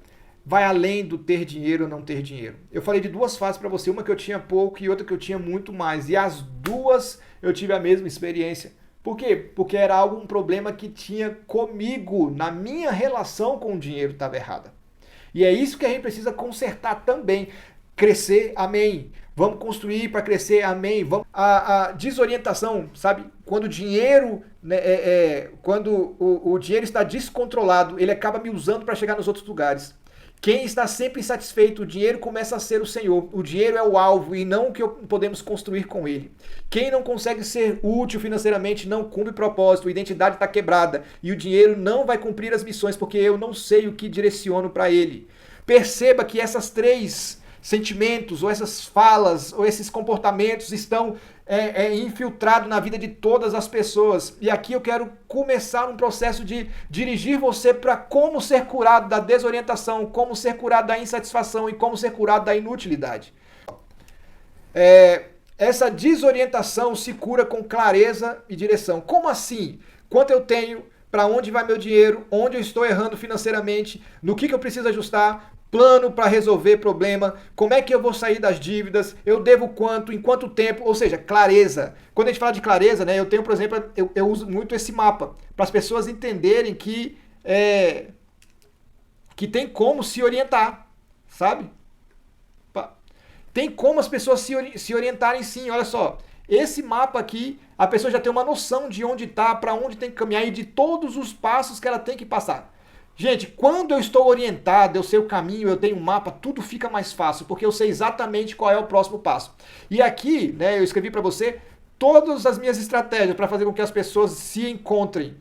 vai além do ter dinheiro ou não ter dinheiro. Eu falei de 2 fases para você, uma que eu tinha pouco e outra que eu tinha muito mais. E as duas eu tive a mesma experiência. Por quê? Porque era um problema que tinha comigo, na minha relação com o dinheiro estava errada. E é isso que a gente precisa consertar também. Crescer, amém. Vamos construir para crescer, amém. A desorientação, sabe? Quando o dinheiro, né, quando o dinheiro está descontrolado, ele acaba me usando para chegar nos outros lugares. Quem está sempre insatisfeito, o dinheiro começa a ser o Senhor. O dinheiro é o alvo e não o que podemos construir com ele. Quem não consegue ser útil financeiramente não cumpre propósito, a identidade está quebrada e o dinheiro não vai cumprir as missões porque eu não sei o que direciono para ele. Perceba que essas 3 sentimentos, ou essas falas, ou esses comportamentos estão infiltrados na vida de todas as pessoas. E aqui eu quero começar um processo de dirigir você para como ser curado da desorientação, como ser curado da insatisfação e como ser curado da inutilidade. Essa desorientação se cura com clareza e direção. Como assim? Quanto eu tenho? Para onde vai meu dinheiro? Onde eu estou errando financeiramente? No que eu preciso ajustar? Plano para resolver problema, como é que eu vou sair das dívidas, eu devo quanto, em quanto tempo, ou seja, clareza. Quando a gente fala de clareza, né, eu tenho, por exemplo, eu uso muito esse mapa, para as pessoas entenderem que tem como se orientar, sabe? Tem como as pessoas se orientarem sim, olha só. Esse mapa aqui, a pessoa já tem uma noção de onde está, para onde tem que caminhar e de todos os passos que ela tem que passar. Gente, quando eu estou orientado, eu sei o caminho, eu tenho um mapa, tudo fica mais fácil, porque eu sei exatamente qual é o próximo passo. E aqui, né, eu escrevi para você todas as minhas estratégias para fazer com que as pessoas se encontrem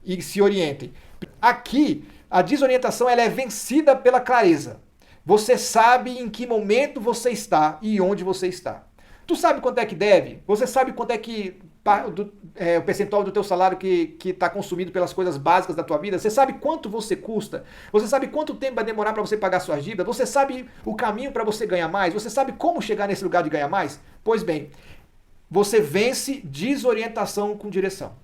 e se orientem. Aqui, a desorientação ela é vencida pela clareza. Você sabe em que momento você está e onde você está. Tu sabe quanto é que deve? Você sabe quanto é que o percentual do teu salário que está consumido pelas coisas básicas da tua vida? Você sabe quanto você custa? Você sabe quanto tempo vai demorar para você pagar suas dívidas? Você sabe o caminho para você ganhar mais? Você sabe como chegar nesse lugar de ganhar mais? Pois bem, você vence desorientação com direção.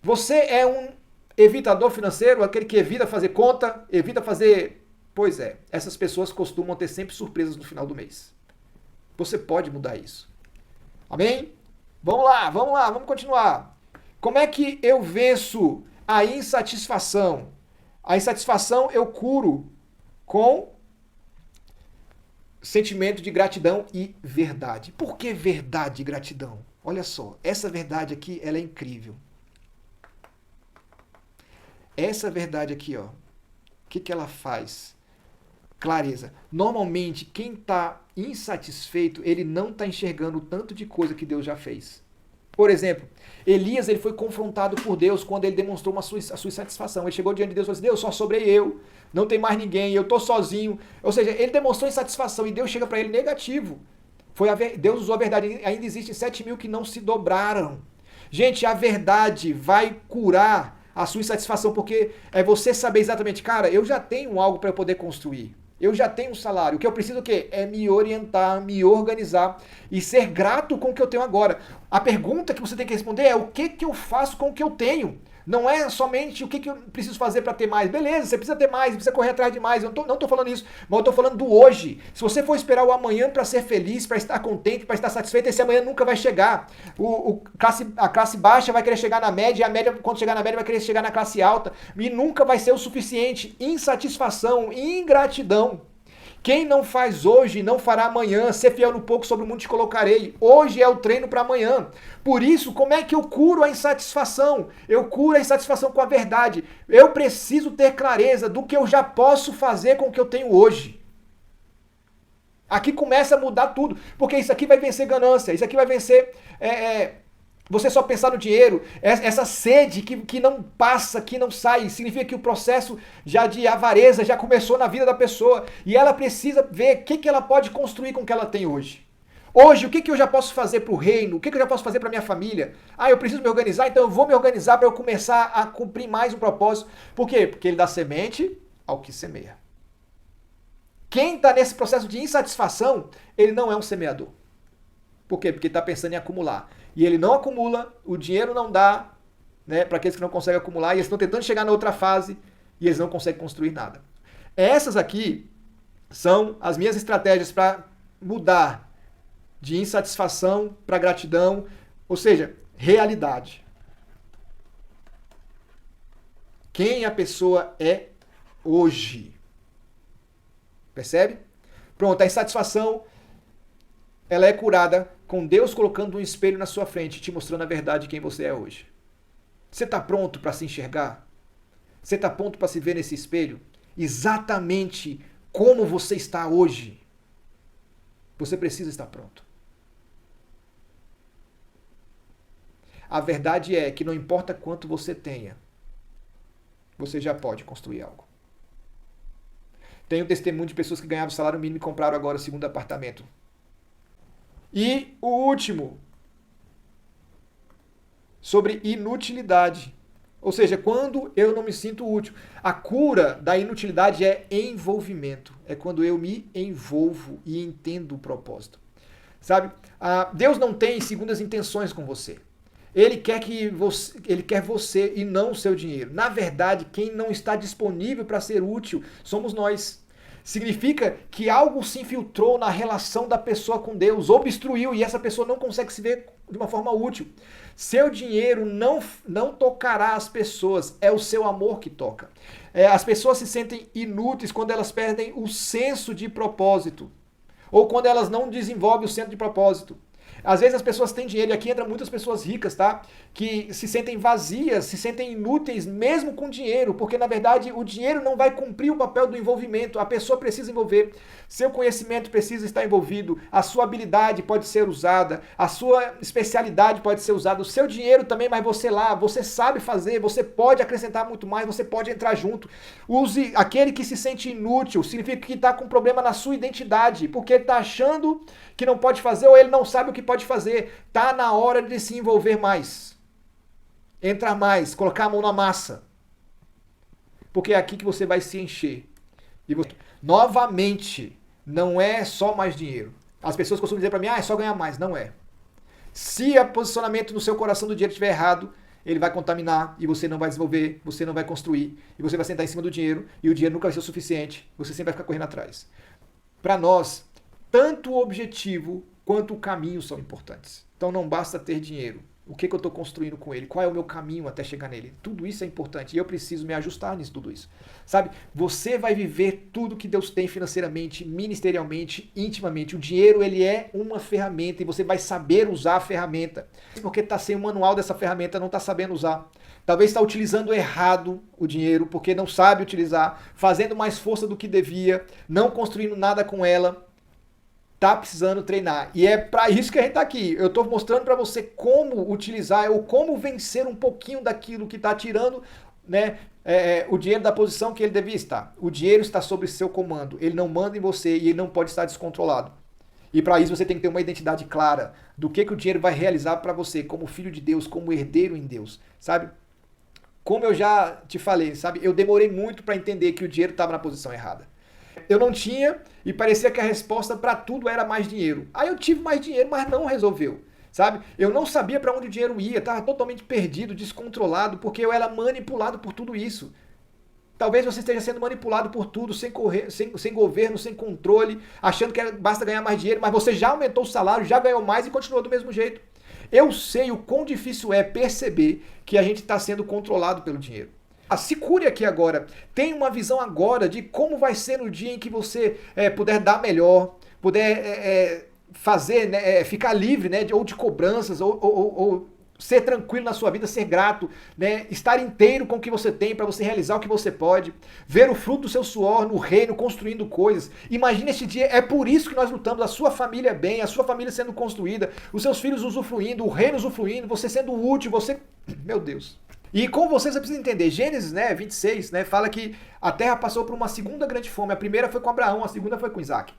Você é um evitador financeiro, aquele que evita fazer conta, evita fazer... Pois é, essas pessoas costumam ter sempre surpresas no final do mês. Você pode mudar isso. Amém? Vamos lá, vamos continuar. Como é que eu venço a insatisfação? A insatisfação eu curo com sentimento de gratidão e verdade. Por que verdade e gratidão? Olha só, essa verdade aqui, ela é incrível. Essa verdade aqui, ó, o que ela faz? Clareza. Normalmente, quem está insatisfeito, ele não está enxergando o tanto de coisa que Deus já fez. Por exemplo, Elias ele foi confrontado por Deus quando ele demonstrou a sua insatisfação. Ele chegou diante de Deus e falou assim, Deus, só sobrei eu, não tem mais ninguém, eu estou sozinho. Ou seja, ele demonstrou insatisfação e Deus chega para ele negativo. Deus usou a verdade, ainda existem 7.000 que não se dobraram. Gente, a verdade vai curar a sua insatisfação, porque é você saber exatamente, cara, eu já tenho algo para eu poder construir. Eu já tenho um salário. O que eu preciso o quê? É me orientar, me organizar e ser grato com o que eu tenho agora. A pergunta que você tem que responder é o que eu faço com o que eu tenho? Não é somente o que eu preciso fazer para ter mais. Beleza, você precisa ter mais, precisa correr atrás de mais. Eu não estou falando isso, mas eu estou falando do hoje. Se você for esperar o amanhã para ser feliz, para estar contente, para estar satisfeito, esse amanhã nunca vai chegar. A classe baixa vai querer chegar na média, e a média, quando chegar na média, vai querer chegar na classe alta. E nunca vai ser o suficiente. Insatisfação, ingratidão. Quem não faz hoje, não fará amanhã. Ser fiel no pouco, sobre o mundo te colocarei. Hoje é o treino para amanhã. Por isso, como é que eu curo a insatisfação? Eu curo a insatisfação com a verdade. Eu preciso ter clareza do que eu já posso fazer com o que eu tenho hoje. Aqui começa a mudar tudo. Porque isso aqui vai vencer ganância. Isso aqui vai vencer... Você só pensar no dinheiro, essa sede que não passa, que não sai, significa que o processo já de avareza já começou na vida da pessoa e ela precisa ver o que ela pode construir com o que ela tem hoje. Hoje, o que eu já posso fazer para o reino? O que eu já posso fazer para minha família? Eu preciso me organizar, então eu vou me organizar para eu começar a cumprir mais um propósito. Por quê? Porque ele dá semente ao que semeia. Quem está nesse processo de insatisfação, ele não é um semeador. Por quê? Porque está pensando em acumular. E ele não acumula, o dinheiro não dá, né, para aqueles que não conseguem acumular, e eles estão tentando chegar na outra fase e eles não conseguem construir nada. Essas aqui são as minhas estratégias para mudar de insatisfação para gratidão, ou seja, realidade. Quem a pessoa é hoje. Percebe? Pronto, a insatisfação ela é curada com Deus colocando um espelho na sua frente, te mostrando a verdade de quem você é hoje. Você está pronto para se enxergar? Você está pronto para se ver nesse espelho? Exatamente como você está hoje. Você precisa estar pronto. A verdade é que não importa quanto você tenha, você já pode construir algo. Tenho testemunho de pessoas que ganhavam salário mínimo e compraram agora o segundo apartamento. E o último, sobre inutilidade. Ou seja, quando eu não me sinto útil. A cura da inutilidade é envolvimento. É quando eu me envolvo e entendo o propósito. Sabe? Deus não tem segundas intenções com você. Ele quer você e não o seu dinheiro. Na verdade, quem não está disponível para ser útil somos nós. Significa que algo se infiltrou na relação da pessoa com Deus, obstruiu e essa pessoa não consegue se ver de uma forma útil. Seu dinheiro não tocará as pessoas, é o seu amor que toca. As pessoas se sentem inúteis quando elas perdem o senso de propósito ou quando elas não desenvolvem o senso de propósito. Às vezes as pessoas têm dinheiro, e aqui entram muitas pessoas ricas, tá? Que se sentem vazias, se sentem inúteis mesmo com dinheiro, porque na verdade o dinheiro não vai cumprir o papel do envolvimento, a pessoa precisa envolver, seu conhecimento precisa estar envolvido, a sua habilidade pode ser usada, a sua especialidade pode ser usada, o seu dinheiro também, mas você sabe fazer, você pode acrescentar muito mais, você pode entrar junto. Use aquele que se sente inútil, significa que está com problema na sua identidade, porque ele está achando que não pode fazer ou ele não sabe o que pode fazer. Tá na hora de se envolver mais. Entrar mais, colocar a mão na massa. Porque é aqui que você vai se encher. E você... Novamente, não é só mais dinheiro. As pessoas costumam dizer para mim, é só ganhar mais. Não é. Se o posicionamento no seu coração do dinheiro estiver errado, ele vai contaminar e você não vai desenvolver, você não vai construir, e você vai sentar em cima do dinheiro e o dinheiro nunca vai ser o suficiente, você sempre vai ficar correndo atrás. Para nós, tanto o objetivo quanto o caminho são importantes. Então não basta ter dinheiro. O que eu estou construindo com ele? Qual é o meu caminho até chegar nele? Tudo isso é importante e eu preciso me ajustar nisso tudo isso. Sabe? Você vai viver tudo que Deus tem financeiramente, ministerialmente, intimamente. O dinheiro, ele é uma ferramenta e você vai saber usar a ferramenta. Porque está sem o manual dessa ferramenta, não está sabendo usar. Talvez está utilizando errado o dinheiro porque não sabe utilizar, fazendo mais força do que devia, não construindo nada com ela. Tá precisando treinar. E é para isso que a gente tá aqui. Eu tô mostrando para você como utilizar ou como vencer um pouquinho daquilo que tá tirando, né, o dinheiro da posição que ele devia estar. O dinheiro está sob seu comando. Ele não manda em você e ele não pode estar descontrolado. E para isso você tem que ter uma identidade clara do que o dinheiro vai realizar para você como filho de Deus, como herdeiro em Deus, sabe? Como eu já te falei, sabe? Eu demorei muito para entender que o dinheiro estava na posição errada. Eu não tinha e parecia que a resposta para tudo era mais dinheiro. Aí eu tive mais dinheiro, mas não resolveu, sabe? Eu não sabia para onde o dinheiro ia, estava totalmente perdido, descontrolado, porque eu era manipulado por tudo isso. Talvez você esteja sendo manipulado por tudo, sem governo, sem controle, achando que basta ganhar mais dinheiro, mas você já aumentou o salário, já ganhou mais e continua do mesmo jeito. Eu sei o quão difícil é perceber que a gente está sendo controlado pelo dinheiro. Se cure aqui agora. Tenha uma visão agora de como vai ser no dia em que você puder dar melhor, puder fazer, né, ficar livre, né, ou de cobranças, ou ser tranquilo na sua vida, ser grato, né, estar inteiro com o que você tem para você realizar o que você pode, ver o fruto do seu suor no reino, construindo coisas. Imagine este dia, é por isso que nós lutamos, a sua família bem, a sua família sendo construída, os seus filhos usufruindo, o reino usufruindo, você sendo útil, você... Meu Deus... E com vocês, você precisa entender, Gênesis 26, fala que a terra passou por uma segunda grande fome. A primeira foi com Abraão, a segunda foi com Isaac.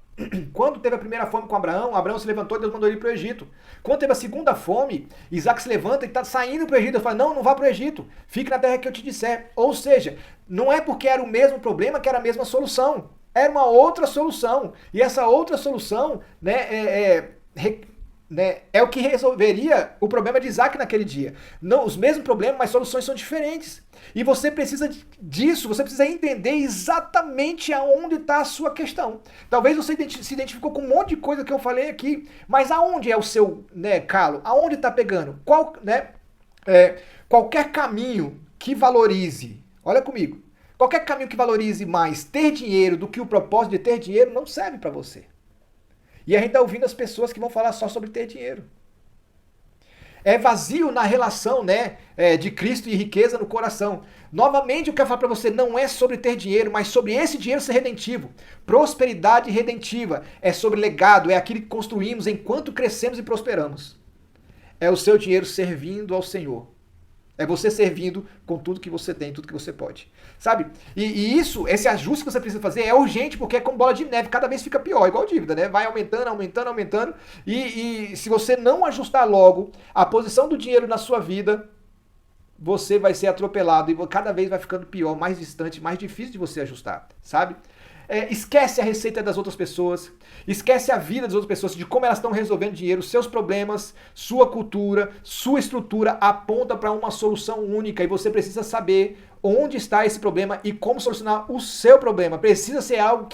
Quando teve a primeira fome com Abraão, Abraão se levantou e Deus mandou ele para o Egito. Quando teve a segunda fome, Isaac se levanta e está saindo para o Egito. Ele fala, não vá para o Egito, fique na terra que eu te disser. Ou seja, não é porque era o mesmo problema que era a mesma solução. Era uma outra solução. E essa outra solução, é o que resolveria o problema de Isaac naquele dia. Não, os mesmos problemas, mas soluções são diferentes. E você precisa disso, você precisa entender exatamente aonde está a sua questão. Talvez você se identificou com um monte de coisa que eu falei aqui, mas aonde é o seu calo? Aonde está pegando? Qualquer caminho que valorize, olha comigo, qualquer caminho que valorize mais ter dinheiro do que o propósito de ter dinheiro não serve para você. E a gente está ouvindo as pessoas que vão falar só sobre ter dinheiro. É vazio na relação de Cristo e riqueza no coração. Novamente, eu quero falar para você, não é sobre ter dinheiro, mas sobre esse dinheiro ser redentivo. Prosperidade redentiva é sobre legado, é aquilo que construímos enquanto crescemos e prosperamos. É o seu dinheiro servindo ao Senhor. É você servindo com tudo que você tem, tudo que você pode. Sabe? E esse ajuste que você precisa fazer é urgente, porque é como bola de neve, cada vez fica pior, igual dívida, né? Vai aumentando, aumentando, aumentando. E se você não ajustar logo a posição do dinheiro na sua vida, você vai ser atropelado e cada vez vai ficando pior, mais distante, mais difícil de você ajustar, sabe? Esquece a receita das outras pessoas, esquece a vida das outras pessoas, de como elas estão resolvendo dinheiro, seus problemas, sua cultura, sua estrutura aponta para uma solução única e você precisa saber onde está esse problema e como solucionar o seu problema. Precisa ser algo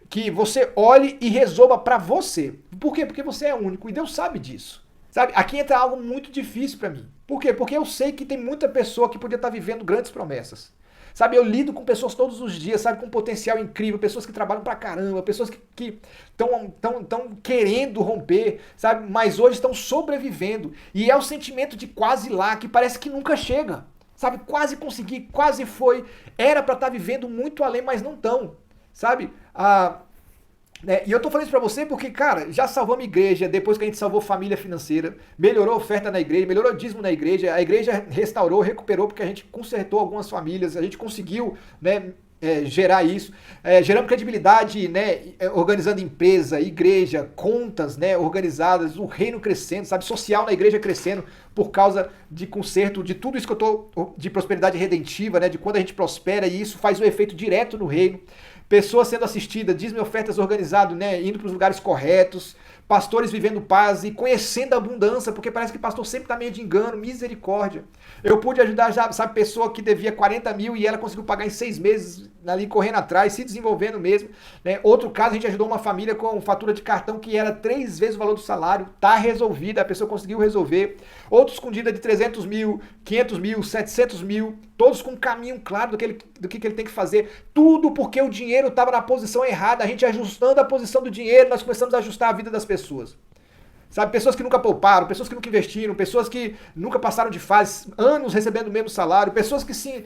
que você olhe e resolva para você. Por quê? Porque você é único e Deus sabe disso. Sabe? Aqui entra algo muito difícil para mim. Por quê? Porque eu sei que tem muita pessoa que podia estar vivendo grandes promessas. Sabe, eu lido com pessoas todos os dias, sabe, com potencial incrível, pessoas que trabalham pra caramba, pessoas que estão querendo romper, sabe, mas hoje estão sobrevivendo. E é o sentimento de quase lá, que parece que nunca chega, sabe, quase consegui, quase foi, era pra estar vivendo muito além, mas não estão, sabe. E eu tô falando isso pra você porque, cara, já salvamos igreja, depois que a gente salvou família financeira, melhorou a oferta na igreja, melhorou o dízimo na igreja, a igreja restaurou, recuperou, porque a gente consertou algumas famílias, a gente conseguiu, gerar isso, gerando credibilidade, organizando empresa, igreja, contas, organizadas, o reino crescendo, sabe, social na igreja crescendo, por causa de conserto, de tudo isso que eu tô, de prosperidade redentiva, de quando a gente prospera, e isso faz um efeito direto no reino. Pessoas sendo assistidas, dízimo e ofertas organizado, indo para os lugares corretos, pastores vivendo paz e conhecendo a abundância, porque parece que pastor sempre está meio de engano, misericórdia. Eu pude ajudar, já, sabe, pessoa que devia 40 mil e ela conseguiu pagar em 6 meses, ali correndo atrás, se desenvolvendo mesmo. Né? Outro caso, a gente ajudou uma família com fatura de cartão que era 3 vezes o valor do salário, tá resolvida, a pessoa conseguiu resolver. Outros com dívida de 300 mil, 500 mil, 700 mil, todos com um caminho claro do que ele tem que fazer. Tudo porque o dinheiro estava na posição errada, a gente ajustando a posição do dinheiro, nós começamos a ajustar a vida das pessoas. Sabe, pessoas que nunca pouparam, pessoas que nunca investiram, pessoas que nunca passaram de fase, anos recebendo o mesmo salário, pessoas que se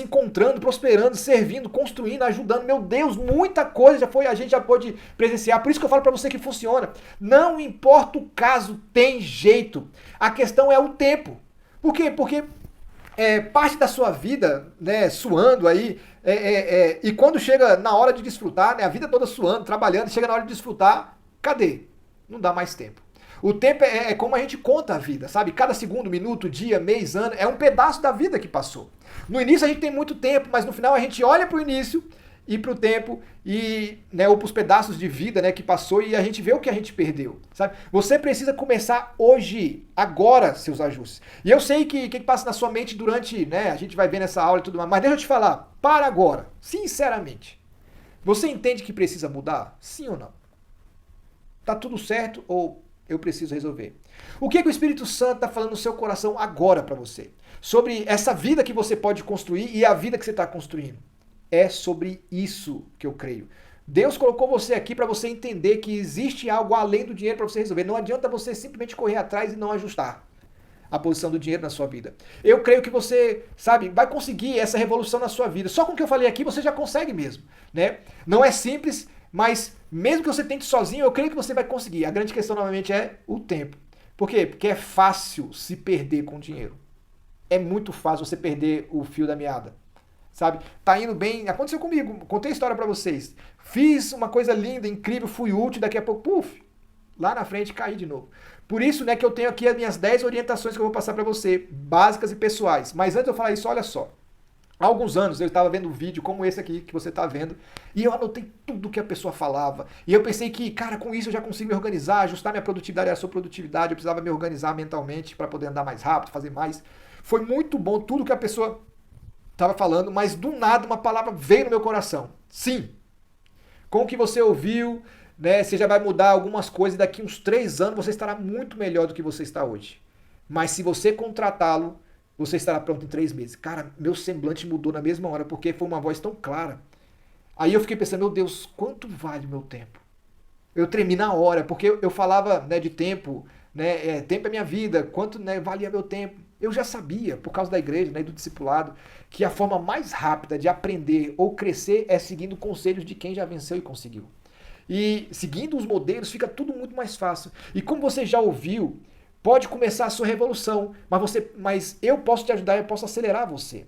encontrando, prosperando, servindo, construindo, ajudando. Meu Deus, muita coisa a gente já pôde presenciar. Por isso que eu falo para você que funciona. Não importa o caso, tem jeito. A questão é o tempo. Por quê? Porque parte da sua vida, né, suando aí, e quando chega na hora de desfrutar, né, a vida toda suando, trabalhando, chega na hora de desfrutar, cadê? Não dá mais tempo. O tempo é como a gente conta a vida, sabe? Cada segundo, minuto, dia, mês, ano, é um pedaço da vida que passou. No início a gente tem muito tempo, mas no final a gente olha para o início e para o tempo e, né, ou para os pedaços de vida, né, que passou e a gente vê o que a gente perdeu, sabe? Você precisa começar hoje, agora, seus ajustes. E eu sei que passa na sua mente durante, né, a gente vai ver nessa aula e tudo mais, mas deixa eu te falar, para agora, sinceramente. Você entende que precisa mudar? Sim ou não? Tá tudo certo ou eu preciso resolver? O que o Espírito Santo está falando no seu coração agora para você? Sobre essa vida que você pode construir e a vida que você está construindo. É sobre isso que eu creio. Deus colocou você aqui para você entender que existe algo além do dinheiro para você resolver. Não adianta você simplesmente correr atrás e não ajustar a posição do dinheiro na sua vida. Eu creio que você, sabe, vai conseguir essa revolução na sua vida. Só com o que eu falei aqui você já consegue mesmo, né? Não é simples, mas mesmo que você tente sozinho, eu creio que você vai conseguir. A grande questão, novamente, é o tempo. Por quê? Porque é fácil se perder com dinheiro. É muito fácil você perder o fio da meada. Sabe? Tá indo bem. Aconteceu comigo. Contei a história pra vocês. Fiz uma coisa linda, incrível, fui útil, daqui a pouco, puf, lá na frente caí de novo. Por isso, né, que eu tenho aqui as minhas 10 orientações que eu vou passar pra você, básicas e pessoais. Mas antes de eu falar isso, olha só. Há alguns anos eu estava vendo um vídeo como esse aqui que você está vendo e eu anotei tudo que a pessoa falava. E eu pensei que, cara, com isso eu já consigo me organizar, ajustar minha produtividade à sua produtividade. Eu precisava me organizar mentalmente para poder andar mais rápido, fazer mais. Foi muito bom tudo que a pessoa estava falando, mas do nada uma palavra veio no meu coração. Sim, com o que você ouviu, né, você já vai mudar algumas coisas e daqui uns 3 anos você estará muito melhor do que você está hoje. Mas se você contratá-lo, você estará pronto em 3 meses. Cara, meu semblante mudou na mesma hora, porque foi uma voz tão clara. Aí eu fiquei pensando, meu Deus, quanto vale o meu tempo? Eu tremi na hora, porque eu falava, né, de tempo, né, tempo é minha vida, quanto, né, valia meu tempo. Eu já sabia, por causa da igreja, né, e do discipulado, que a forma mais rápida de aprender ou crescer é seguindo conselhos de quem já venceu e conseguiu. E seguindo os modelos fica tudo muito mais fácil. E como você já ouviu, pode começar a sua revolução, mas eu posso te ajudar, eu posso acelerar você.